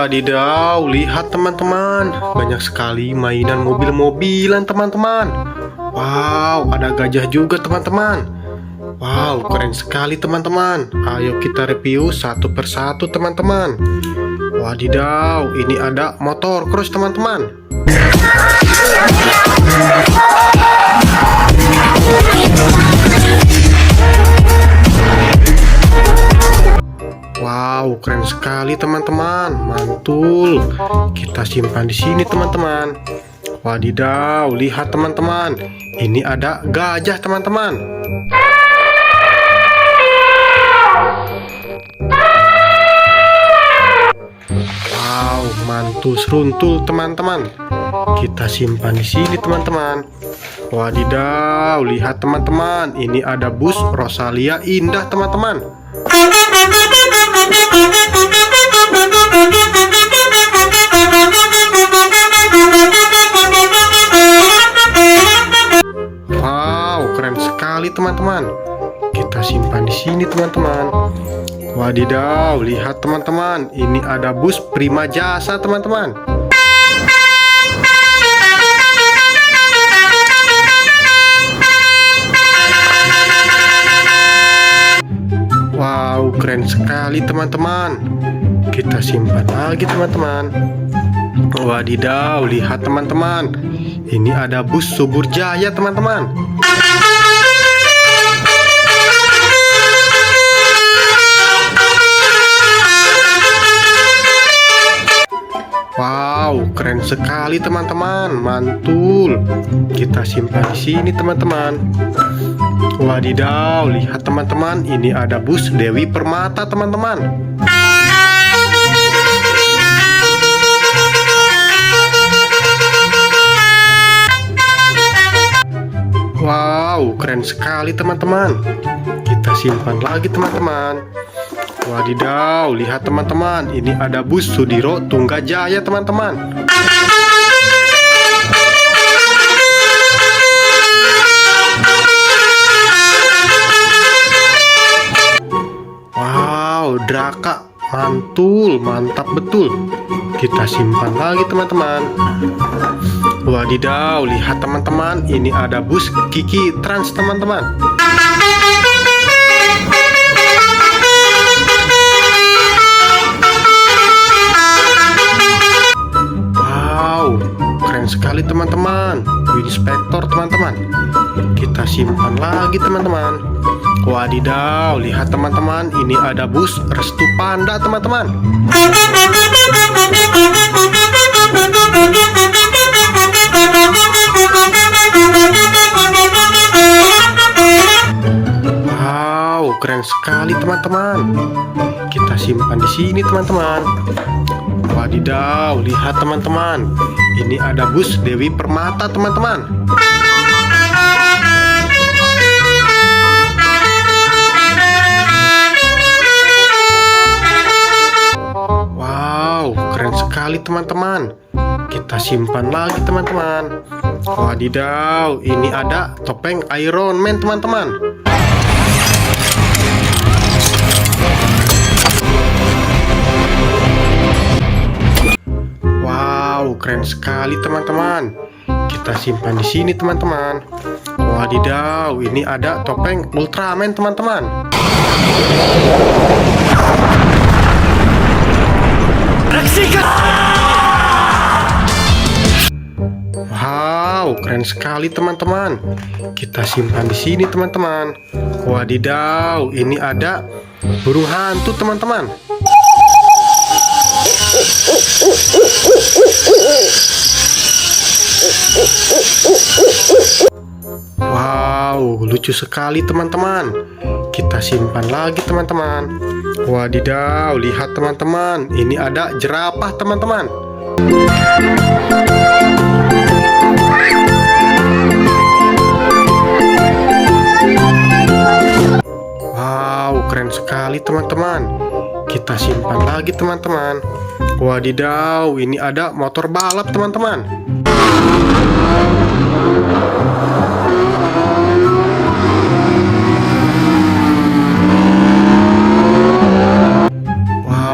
Wadidaw, lihat teman-teman, banyak sekali mainan mobil-mobilan teman-teman. Wow, ada gajah juga teman-teman. Wow, keren sekali teman-teman. Ayo kita review satu persatu teman-teman. Wadidaw, ini ada motor cross teman-teman. Wow, keren sekali teman-teman, mantul. Kita simpan di sini teman-teman. Wadidaw, lihat teman-teman, ini ada gajah teman-teman. Wow, mantul seruntul teman-teman. Kita simpan di sini teman-teman. Wadidaw, lihat teman-teman, ini ada bus Rosalia Indah teman-teman. Wow, keren sekali teman-teman. Kita simpan di sini teman-teman. Wadidaw, lihat teman-teman, ini ada bus Prima Jasa teman-teman. Wow, keren sekali teman-teman. Kita simpan lagi teman-teman. Wadidaw, lihat teman-teman, ini ada bus Subur Jaya teman-teman. Wow, keren sekali teman-teman, mantul. Kita simpan di sini teman-teman. Wadidaw, lihat teman-teman, ini ada bus Dewi Permata teman-teman. Wow, keren sekali teman-teman. Kita simpan lagi teman-teman. Wadidaw, lihat teman-teman, ini ada bus Sudiro Tunggajaya teman-teman. Wow, Draka, mantul, mantap betul. Kita simpan lagi teman-teman. Wadidaw, lihat teman-teman, ini ada bus Kiki Trans teman-teman. Wow, keren sekali teman-teman, Winspector teman-teman. Kita simpan lagi teman-teman. Wadidaw, lihat teman-teman, ini ada bus Restu Panda teman-teman. Wow, keren sekali teman-teman. Kita simpan di sini teman-teman. Wadidaw, lihat teman-teman, ini ada bus Dewi Permata teman-teman. Wow, keren sekali teman-teman. Kita simpan lagi teman-teman. Wadidaw, ini ada topeng Iron Man teman-teman. Wow, keren sekali teman-teman. Kita simpan di sini teman-teman. Wadidaw, ini ada topeng Ultraman teman-teman. Wow, keren sekali teman-teman. Kita simpan di sini teman-teman. Wadidaw, ini ada burung hantu teman-teman. Wow, lucu sekali teman-teman. Kita simpan lagi teman-teman. Wadidaw, lihat teman-teman, ini ada jerapah teman-teman. Wow, keren sekali teman-teman. Kita simpan lagi teman-teman. Wadidaw, ini ada motor balap teman-teman.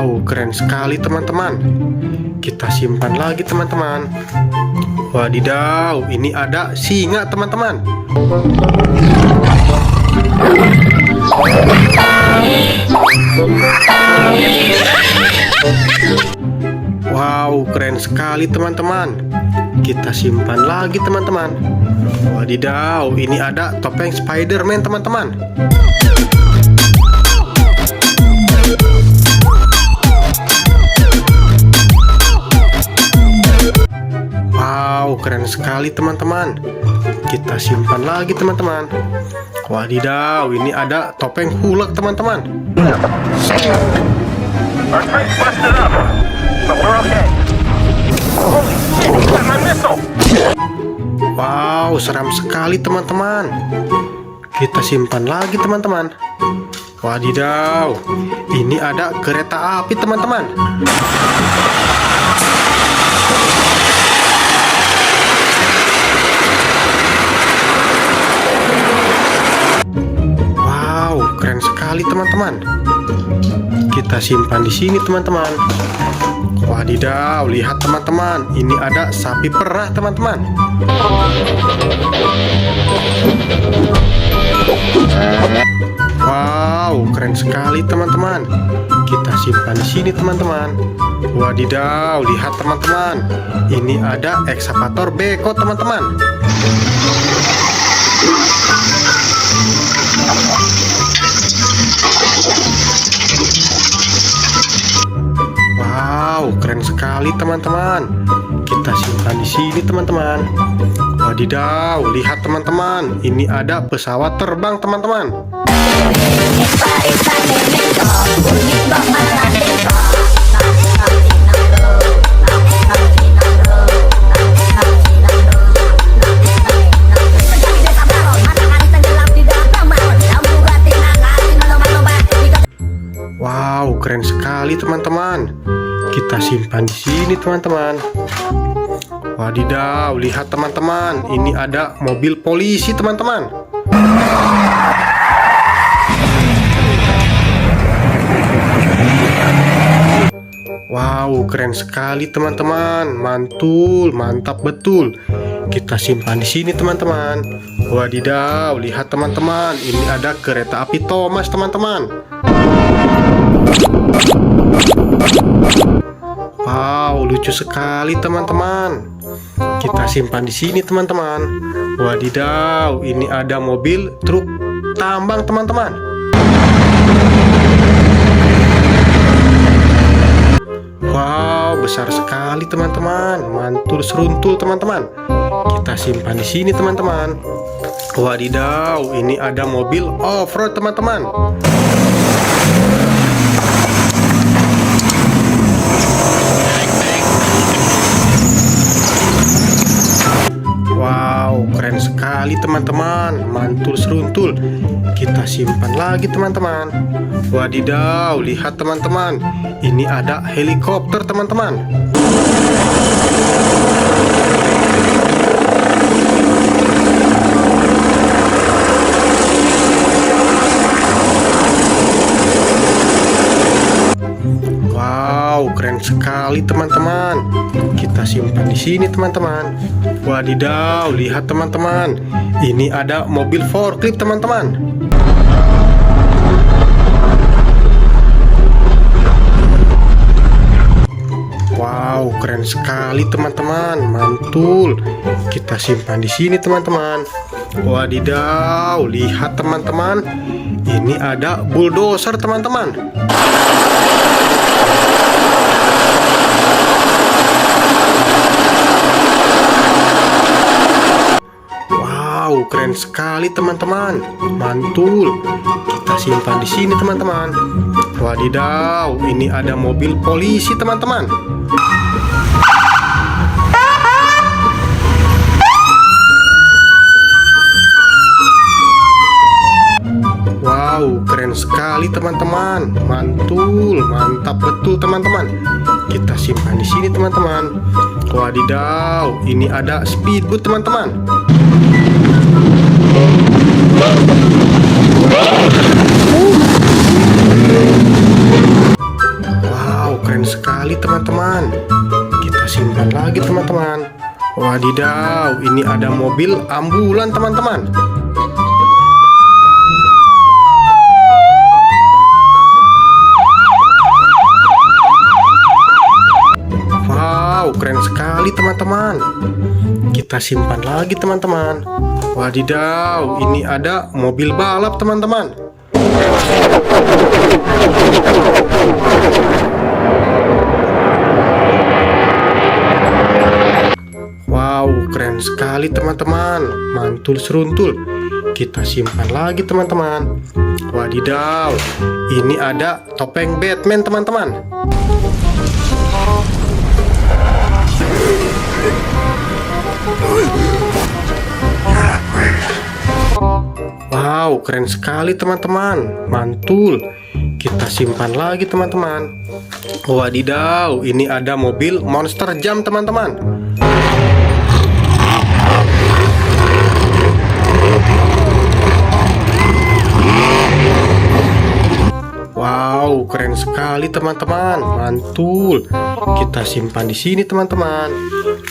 Wow, keren sekali teman-teman. Kita simpan lagi teman-teman. Wadidaw, ini ada singa teman-teman. Wow, keren sekali teman-teman. Kita simpan lagi teman-teman. Wadidaw, ini ada topeng Spider-Man teman-teman. Wow, keren sekali teman-teman. Kita simpan lagi teman-teman. Wadidaw, ini ada topeng Hulk teman-teman. Our tank busted up, but we're okay. Holy shit, he got my missile! Wow, seram sekali teman-teman. Kita simpan lagi teman-teman. Wadidaw, ini ada kereta api teman-teman. Wow, keren sekali teman-teman. Kita simpan di sini teman-teman. Wadidaw, lihat teman-teman, ini ada sapi perah teman-teman. Wow, keren sekali teman-teman. Kita simpan di sini teman-teman. Wadidaw, lihat teman-teman, ini ada ekskavator beko teman-teman. Wow, keren sekali teman-teman. Kita simpan di sini teman-teman. Wadidaw, lihat teman-teman, ini ada pesawat terbang teman-teman. Wow, keren sekali teman-teman. Kita simpan di sini teman-teman. Wadidaw, lihat teman-teman, ini ada mobil polisi teman-teman. Wow, keren sekali teman-teman. Mantul, mantap betul. Kita simpan di sini teman-teman. Wadidaw, lihat teman-teman, ini ada kereta api Thomas teman-teman. Wow, lucu sekali teman-teman. Kita simpan di sini teman-teman. Wadidaw, ini ada mobil truk tambang teman-teman. Wow, besar sekali teman-teman. Mantul seruntul teman-teman. Kita simpan di sini teman-teman. Wadidaw, ini ada mobil off-road teman-teman. Wow, keren sekali teman-teman. Mantul seruntul. Kita simpan lagi teman-teman. Wadidaw, lihat teman-teman, ini ada helikopter teman-teman. Wow, keren sekali teman-teman. Kita simpan di sini teman-teman. Wadidaw, lihat teman-teman, ini ada mobil forklift teman-teman. Wow, keren sekali teman-teman. Mantul. Kita simpan di sini teman-teman. Wadidaw, lihat teman-teman, ini ada bulldozer teman-teman. Wow, keren sekali teman-teman. Mantul. Kita simpan di sini teman-teman. Wadidaw, ini ada mobil polisi teman-teman. Wow, keren sekali teman-teman. Mantul, mantap betul teman-teman. Kita simpan di sini teman-teman. Wadidaw, ini ada speedboat teman-teman. keren sekali teman-teman. Kita simpan lagi teman-teman. Wadidaw, ini ada mobil ambulan teman-teman. Wow, keren sekali teman-teman. Kita simpan lagi teman-teman. Wadidaw, ini ada mobil balap teman-teman. Wow, keren sekali teman-teman. Mantul seruntul. Kita simpan lagi teman-teman. Wadidaw, ini ada topeng Batman teman-teman. Wow, keren sekali teman-teman. Mantul. Kita simpan lagi teman-teman. Wadidaw, ini ada mobil Monster Jam teman-teman. Wow, keren sekali teman-teman. Mantul. Kita simpan di sini teman-teman.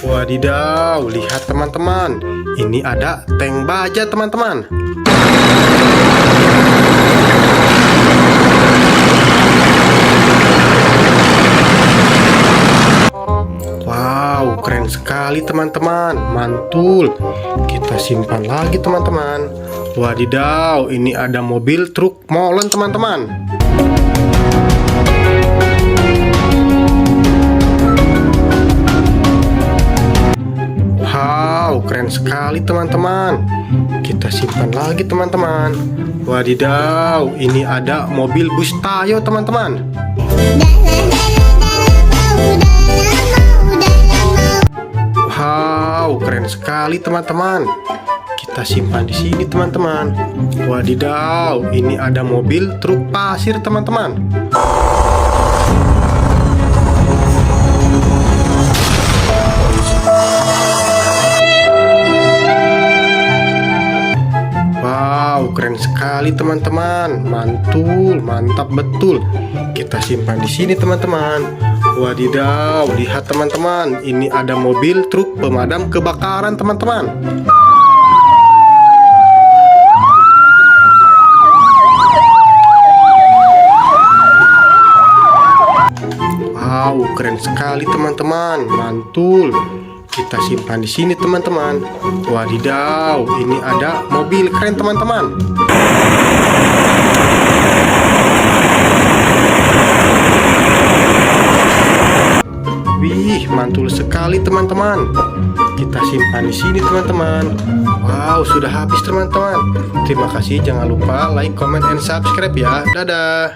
Wadidaw, lihat teman-teman. Ini ada tank baja teman-teman. Wow, keren sekali teman-teman. Mantul. Kita simpan lagi teman-teman. Wadidaw, ini ada mobil truk molen teman-teman. Wow, keren sekali teman-teman. Kita simpan lagi teman-teman. Wadidaw, ini ada mobil bus Tayo teman-teman. Wow, keren sekali teman-teman. Kita simpan di sini teman-teman. Wadidaw, ini ada mobil truk pasir teman-teman. Wow, keren sekali teman-teman. Mantul, mantap betul. Kita simpan di sini teman-teman. Wadidaw, lihat teman-teman. Ini ada mobil truk pemadam kebakaran teman-teman. Wow, keren sekali teman-teman. Mantul. Kita simpan di sini teman-teman. Wadidaw, ini ada mobil keren teman-teman. Wih, mantul sekali teman-teman. Kita simpan di sini teman-teman. Wow, sudah habis teman-teman. Terima kasih, jangan lupa like, comment, and subscribe ya. Dadah.